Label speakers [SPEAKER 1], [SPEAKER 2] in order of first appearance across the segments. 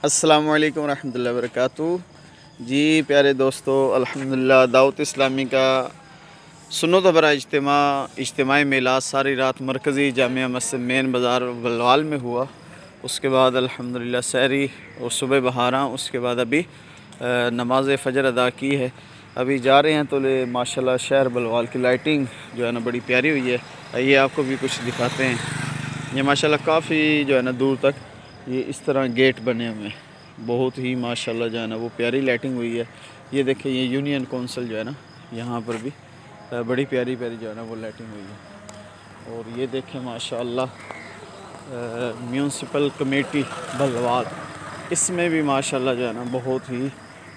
[SPEAKER 1] अस्सलामु अलैकुम रहमतुल्लाहि व बरकातुहू। जी प्यारे दोस्तों, अल्हम्दुलिल्लाह दावत इस्लामी का सुन्नत बरा इज्तिमाई मेला सारी रात मरकज़ी जामिया मस्जिद मेन बाज़ार बलवाल में हुआ। उसके बाद अल्हम्दुलिल्लाह सहरी और सुबह बहारा, उसके बाद अभी नमाज फ़जर अदा की है। अभी जा रहे हैं तो माशाल्लाह शहर बलवाल की लाइटिंग जो है ना बड़ी प्यारी हुई है। आइए आपको भी कुछ दिखाते हैं। ये माशाल्लाह काफ़ी जो है ना दूर तक ये इस तरह गेट बने हुए हैं, बहुत ही माशाल्लाह जो है ना वो प्यारी लाइटिंग हुई है। ये देखें, ये यूनियन कौंसिल जो है ना यहाँ पर भी बड़ी प्यारी प्यारी जो है ना वो लाइटिंग हुई है। और ये देखें माशाल्लाह म्यूनसिपल कमेटी बलवाल, इसमें भी माशाल्लाह जो है ना बहुत ही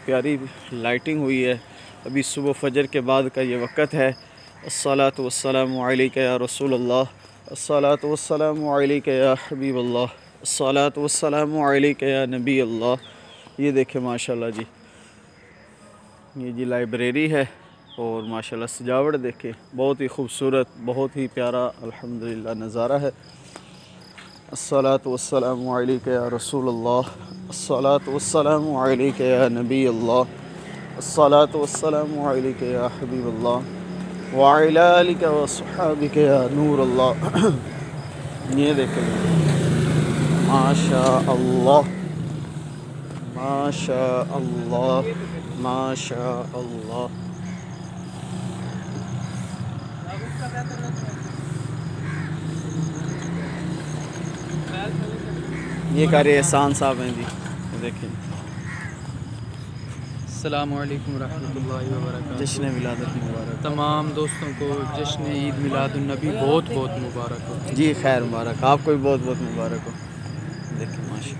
[SPEAKER 1] प्यारी लाइटिंग हुई है। अभी सुबह फजर के बाद का ये वक़्त है। अस्सलातु वस्सलामु अलैका या रसूलल्लाह, अस्सलातु वस्सलामु अलैका या हबीबल्लाह, अस्सलातु वस्सलामु अलैका या नबी अल्लाह। ये देखें माशाल्लाह जी, ये जी लाइब्रेरी है और माशाल्लाह सजावट देखें, बहुत ही खूबसूरत, बहुत ही प्यारा अल्हम्दुलिल्लाह नज़ारा है। अस्सलातु वस्सलामु अलैका या रसूलल्लाह, अस्सलातु वस्सलामु अलैका या नबी अल्लाह, अस्सलातु वस्सलामु अलैका या हबीबल्लाह व अला आलिका व अस्हाबिका या नूर अल्लाह। ये देखें माशा अल्लाह, माशा अल्लाह, माशा अल्लाह। ये कार्य एहसान साहब हैं जी, देखें।
[SPEAKER 2] अस्सलामु अलैकुम रहमतुल्लाहि व बरकातुहू।
[SPEAKER 1] जश्न मिलादुन मुबारक।
[SPEAKER 2] तमाम दोस्तों को जश्न ईद मिलादुन नबी बहुत बहुत मुबारक हो।
[SPEAKER 1] जी खैर मुबारक, आपको भी बहुत बहुत मुबारक हो। देखें माशा।